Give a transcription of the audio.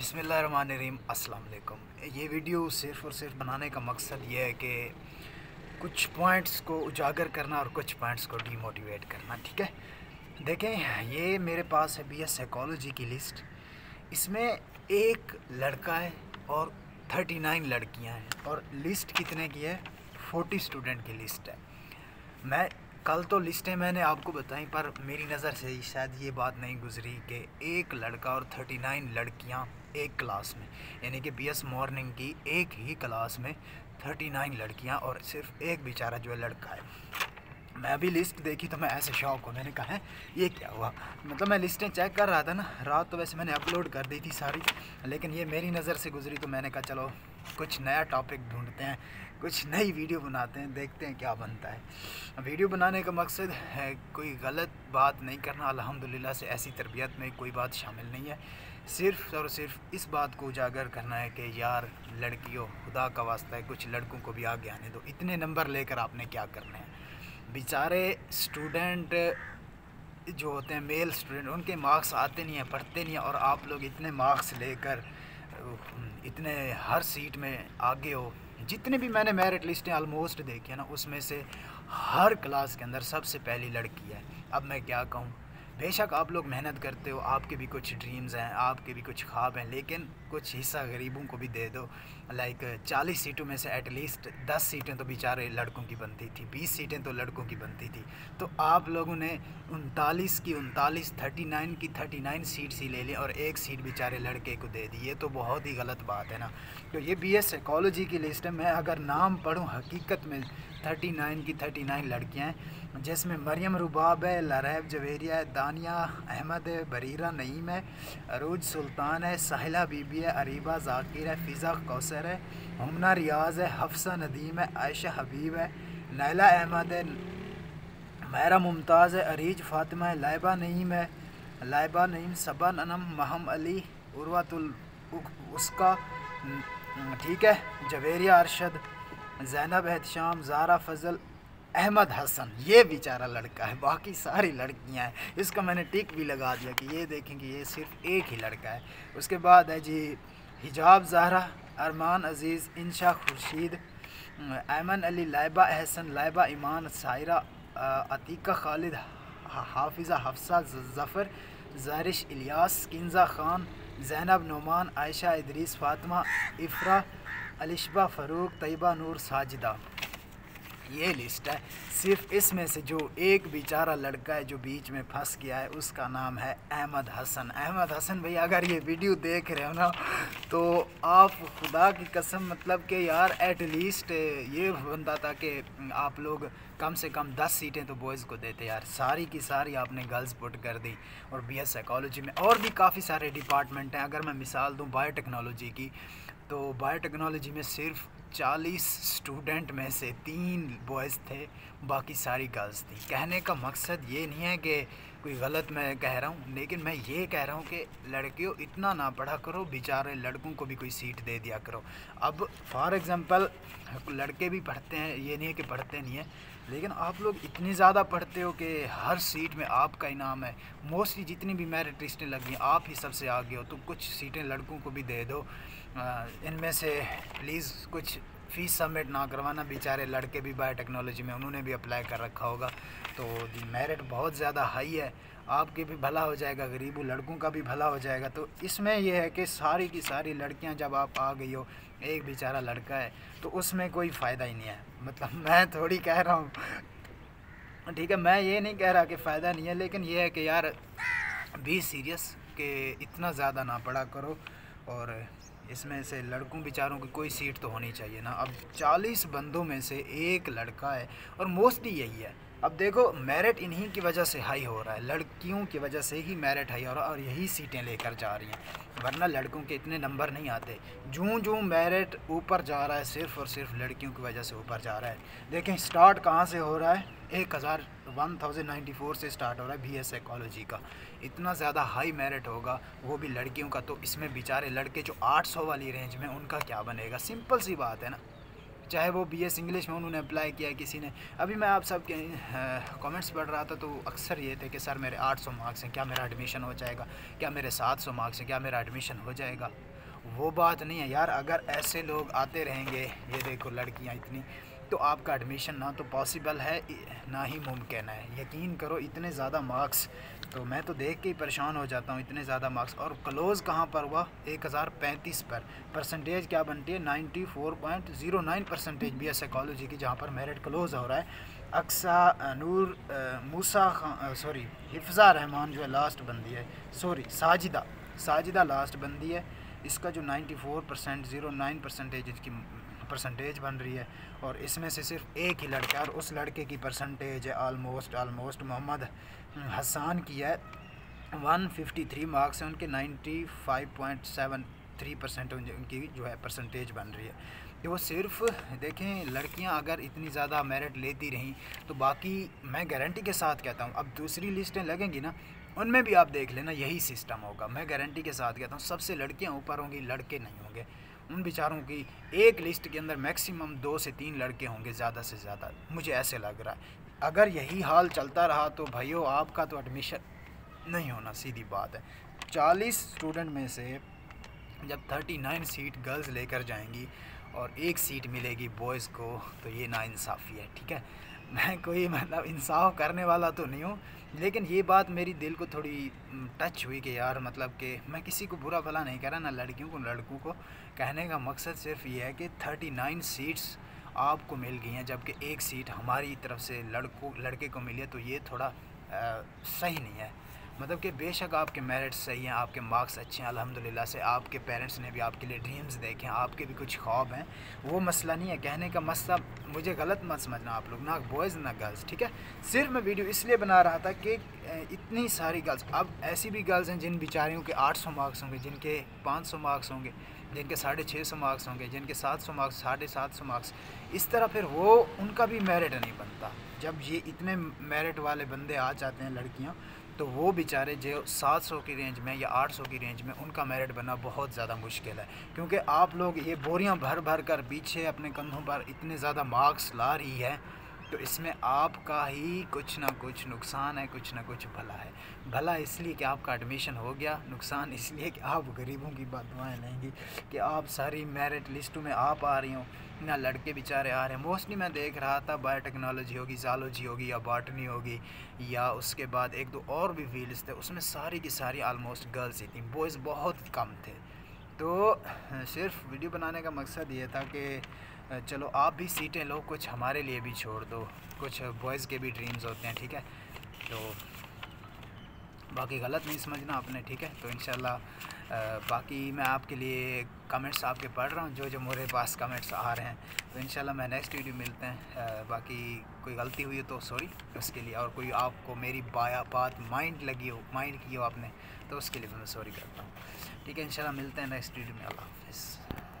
बिस्मिल्लाहिर्रहमानिर्रहीम अस्सलाम वालेकुम। ये वीडियो सिर्फ़ और सिर्फ बनाने का मकसद ये है कि कुछ पॉइंट्स को उजागर करना और कुछ पॉइंट्स को डीमोटिवेट करना। ठीक है, देखें ये मेरे पास है BS साइकोलॉजी की लिस्ट। इसमें एक लड़का है और 39 लड़कियां हैं और लिस्ट कितने की है? 40 स्टूडेंट की लिस्ट है। मैं कल तो लिस्टें मैंने आपको बताई, पर मेरी नज़र से शायद ये बात नहीं गुजरी कि एक लड़का और 39 लड़कियां एक क्लास में, यानी कि BS मॉर्निंग की एक ही क्लास में 39 लड़कियां और सिर्फ एक बेचारा जो है लड़का है। मैं अभी लिस्ट देखी तो मैं ऐसे शौक हूँ, मैंने कहा है ये क्या हुआ। मतलब मैं लिस्टें चेक कर रहा था ना रात, तो वैसे मैंने अपलोड कर दी थी सारी, लेकिन ये मेरी नज़र से गुजरी तो मैंने कहा चलो कुछ नया टॉपिक ढूंढते हैं, कुछ नई वीडियो बनाते हैं, देखते हैं क्या बनता है। वीडियो बनाने का मकसद है कोई गलत बात नहीं करना, अल्हम्दुलिल्लाह से ऐसी तरबियत में कोई बात शामिल नहीं है। सिर्फ़ और सिर्फ इस बात को उजागर करना है कि यार लड़कियों, खुदा का वास्ता है कुछ लड़कों को भी आगे आने दो। इतने नंबर लेकर आपने क्या करने हैं? बेचारे स्टूडेंट जो होते हैं, मेल स्टूडेंट, उनके मार्क्स आते नहीं हैं, पढ़ते नहीं हैं, और आप लोग इतने मार्क्स लेकर इतने हर सीट में आगे हो। जितने भी मैंने मेरिट लिस्टें ऑलमोस्ट देखी है ना, उसमें से हर क्लास के अंदर सबसे पहली लड़की है। अब मैं क्या कहूँ, बेशक आप लोग मेहनत करते हो, आपके भी कुछ ड्रीम्स हैं, आपके भी कुछ ख्वाब हैं, लेकिन कुछ हिस्सा गरीबों को भी दे दो। लाइक 40 सीटों में से एटलीस्ट 10 सीटें तो बेचारे लड़कों की बनती थी, 20 सीटें तो लड़कों की बनती थी। तो आप लोगों ने 39 की 39, 39 की 39 सीट्स ही ले ली और एक सीट बेचारे लड़के को दे दी। ये तो बहुत ही गलत बात है ना। तो ये BS साइकोलॉजी की लिस्ट है। मैं अगर नाम पढ़ूँ, हकीकत में 39 की 39 लड़कियाँ हैं, जिसमें मरियम रुबाब है, लरैब जवेरिया है, दानिया अहमद है, बरीरा नईम है, अरूज सुल्तान है, साहिला बीबी है, अरीबा जाकिर है, फ़िज़ा कौसर है, हमना रियाज़ है, हफ्सा नदीम है, आयशा हबीब है, नैला अहमद है, महरा मुमताज़ है, अरीज फ़ातिमा है, लाइबा नईम है, लाइबा नईम, सबा ननम, महम अली, उर्वातुल उसका, ठीक है, जवेरिया अरशद, ज़ैनब एहतशाम, ज़ारा फ़ज़ल, अहमद हसन। ये बेचारा लड़का है, बाकी सारी लड़कियां हैं। इसका मैंने टिक भी लगा दिया कि ये देखेंगे ये सिर्फ एक ही लड़का है। उसके बाद है जी हिजाब ज़हरा, अरमान अज़ीज़, इंशा खुर्शीद, ऐमन अली, लाइबा एहसन, लाइबा ईमान, सायरा, अतीका खालिद, हाफिज़ा हफ्सा ज़फ़र, ज़ारिश इलियास, किंज़ा ख़ान, ज़ैनब नोमान, आयशा इदरीस, फ़ातिमा इफ़रा, अलिशबा फ़रूक, तैयबा नूर, साजिदा। ये लिस्ट है। सिर्फ इसमें से जो एक बेचारा लड़का है जो बीच में फंस गया है, उसका नाम है अहमद हसन। अहमद हसन भाई, अगर ये वीडियो देख रहे हो ना, तो आप खुदा की कसम, मतलब कि यार एटलीस्ट ये बनता था कि आप लोग कम से कम 10 सीटें तो बॉयज़ को देते। यार सारी की सारी आपने गर्ल्स पुट कर दी। और BS साइकोलॉजी में और भी काफ़ी सारे डिपार्टमेंट हैं। अगर मैं मिसाल दूँ बायोटेक्नोलॉजी की, तो बायोटेक्नोलॉजी में सिर्फ 40 स्टूडेंट में से 3 बॉयज़ थे, बाकी सारी गर्ल्स थी। कहने का मकसद ये नहीं है कि कोई गलत मैं कह रहा हूँ, लेकिन मैं ये कह रहा हूँ कि लड़कियों इतना ना पढ़ा करो, बेचारे लड़कों को भी कोई सीट दे दिया करो। अब फॉर एग्ज़ाम्पल लड़के भी पढ़ते हैं, ये नहीं है कि पढ़ते नहीं है, लेकिन आप लोग इतनी ज़्यादा पढ़ते हो कि हर सीट में आपका इनाम है। मोस्टली जितनी भी मेरिट लिस्टें लगी आप ही सबसे आगे हो, तो कुछ सीटें लड़कों को भी दे दो। इनमें से प्लीज़ कुछ फ़ीस सबमिट ना करवाना। बेचारे लड़के भी बायोटेक्नोलॉजी में उन्होंने भी अप्लाई कर रखा होगा, तो मेरिट बहुत ज़्यादा हाई है। आपके भी भला हो जाएगा, गरीबों लड़कों का भी भला हो जाएगा। तो इसमें यह है कि सारी की सारी लड़कियां जब आप आ गई हो, एक बेचारा लड़का है, तो उसमें कोई फ़ायदा ही नहीं है। मतलब मैं थोड़ी कह रहा हूँ, ठीक है, मैं ये नहीं कह रहा कि फ़ायदा नहीं है, लेकिन यह है कि यार बी सीरियस कि इतना ज़्यादा ना पढ़ा करो। और इसमें से लड़कों बेचारों की कोई सीट तो होनी चाहिए ना। अब 40 बंदों में से एक लड़का है, और मोस्टली यही है। अब देखो मेरिट इन्हीं की वजह से हाई हो रहा है, लड़कियों की वजह से ही मेरिट हाई हो रहा है, और यही सीटें लेकर जा रही हैं, वरना लड़कों के इतने नंबर नहीं आते। जूँ जूँ मेरिट ऊपर जा रहा है, सिर्फ़ और सिर्फ लड़कियों की वजह से ऊपर जा रहा है। देखें स्टार्ट कहाँ से हो रहा है, 1094 से स्टार्ट हो रहा है BS साइकोलॉजी का। इतना ज़्यादा हाई मेरिट होगा, वो भी लड़कियों का, तो इसमें बेचारे लड़के जो 800 वाली रेंज में, उनका क्या बनेगा? सिंपल सी बात है ना। चाहे वो BS इंग्लिश में उन्होंने अप्लाई किया है, किसी ने, अभी मैं आप सब के कमेंट्स पढ़ रहा था, तो अक्सर ये थे कि सर मेरे 800 मार्क्स हैं, क्या मेरा एडमिशन हो जाएगा? क्या मेरे 700 मार्क्स हैं, क्या मेरा एडमिशन हो जाएगा? वो बात नहीं है यार। अगर ऐसे लोग आते रहेंगे, ये देखो लड़कियां इतनी, तो आपका एडमिशन ना तो पॉसिबल है ना ही मुमकिन है। यकीन करो इतने ज़्यादा मार्क्स, तो मैं तो देख के ही परेशान हो जाता हूँ, इतने ज़्यादा मार्क्स। और क्लोज़ कहाँ पर हुआ? 1035 पर। परसेंटेज क्या बनती है? 94.09 परसेंटेज बी एस साइकोलॉजी की, जहाँ पर मेरिट क्लोज़ हो रहा है। अक्सा नूर मूसा सॉरी हिफ्ज़ा रहमान जो है लास्ट बंदी है, सॉरी साजिदा लास्ट बंदी है। इसका जो 94.09 परसेंटेज इसकी परसेंटेज बन रही है, और इसमें से सिर्फ एक ही लड़का है, और उस लड़के की परसेंटेज है आलमोस्ट मोहम्मद हसन की है 153 मार्क्स है उनके, 95.73% उनकी जो है परसेंटेज बन रही है। तो वो सिर्फ देखें, लड़कियां अगर इतनी ज़्यादा मेरिट लेती रहीं तो बाकी, मैं गारंटी के साथ कहता हूँ, अब दूसरी लिस्टें लगेंगी ना, उनमें भी आप देख लेना यही सिस्टम होगा। मैं गारंटी के साथ कहता हूँ सबसे लड़कियाँ ऊपर होंगी, लड़के नहीं होंगे। उन बेचारों की एक लिस्ट के अंदर मैक्सिमम 2 से 3 लड़के होंगे ज़्यादा से ज़्यादा, मुझे ऐसे लग रहा है। अगर यही हाल चलता रहा तो भाइयों आपका तो एडमिशन नहीं होना, सीधी बात है। 40 स्टूडेंट में से जब 39 सीट गर्ल्स लेकर जाएंगी और एक सीट मिलेगी बॉयज़ को, तो ये नाइंसाफ़ी है, ठीक है। मैं कोई मतलब इंसाफ करने वाला तो नहीं हूँ, लेकिन ये बात मेरी दिल को थोड़ी टच हुई कि यार, मतलब कि मैं किसी को बुरा भला नहीं कह रहा, ना लड़कियों को लड़कों को। कहने का मकसद सिर्फ ये है कि 39 सीट्स आपको मिल गई हैं, जबकि एक सीट हमारी तरफ से लड़के को मिली है, तो ये थोड़ा सही नहीं है। मतलब कि बेशक आपके मेरिट्स सही हैं, आपके मार्क्स अच्छे हैं अल्हम्दुलिल्लाह से, आपके पेरेंट्स ने भी आपके लिए ड्रीम्स देखे हैं, आपके भी कुछ ख्वाब हैं, वो मसला नहीं है। कहने का मसला, मुझे गलत मत समझना आप लोग, ना बॉयज़ ना गर्ल्स, ठीक है। सिर्फ मैं वीडियो इसलिए बना रहा था कि इतनी सारी गर्ल्स, अब ऐसी भी गर्ल्स हैं जिन बेचारियों के 800 मार्क्स होंगे, जिनके 500 मार्क्स होंगे, जिनके 650 मार्क्स होंगे, जिनके 700 मार्क्स, 750 मार्क्स, इस तरह फिर वो उनका भी मेरिट नहीं बनता। जब ये इतने मेरिट वाले बंदे आ जाते हैं लड़कियां, तो वो बेचारे जो 700 की रेंज में या 800 की रेंज में, उनका मेरिट बनना बहुत ज़्यादा मुश्किल है। क्योंकि आप लोग ये बोरियां भर भर कर पीछे अपने कंधों पर इतने ज़्यादा मार्क्स ला रही है, तो इसमें आपका ही कुछ ना कुछ नुकसान है, कुछ ना कुछ भला है। भला इसलिए कि आपका एडमिशन हो गया, नुकसान इसलिए कि आप गरीबों की बददुआएं लेंगी कि आप सारी मेरिट लिस्टों में आप आ रही हो, ना लड़के बेचारे आ रहे हैं। मोस्टली मैं देख रहा था बायोटेक्नोलॉजी होगी, ज़ूलॉजी होगी या बॉटनी होगी, या उसके बाद एक दो और भी फील्ड्स थे, उसमें सारी की सारी आलमोस्ट गर्ल्स ही थी, बॉयज़ बहुत कम थे। तो सिर्फ वीडियो बनाने का मकसद ये था कि चलो आप भी सीटें लो, कुछ हमारे लिए भी छोड़ दो, कुछ बॉयज़ के भी ड्रीम्स होते हैं, ठीक है। तो बाकी गलत नहीं समझना आपने, ठीक है। तो इंशाल्लाह बाकी मैं आपके लिए कमेंट्स आपके पढ़ रहा हूँ, जो मेरे पास कमेंट्स आ रहे हैं, तो इंशाल्लाह मैं नेक्स्ट वीडियो मिलते हैं। बाकी कोई गलती हुई हो तो सॉरी उसके लिए, और कोई आपको मेरी बात माइंड की हो आपने, तो उसके लिए मैं सॉरी करता हूँ, ठीक है। इंशाल्लाह मिलते हैं नेक्स्ट वीडियो में। अल्लाह हाफ़िज़।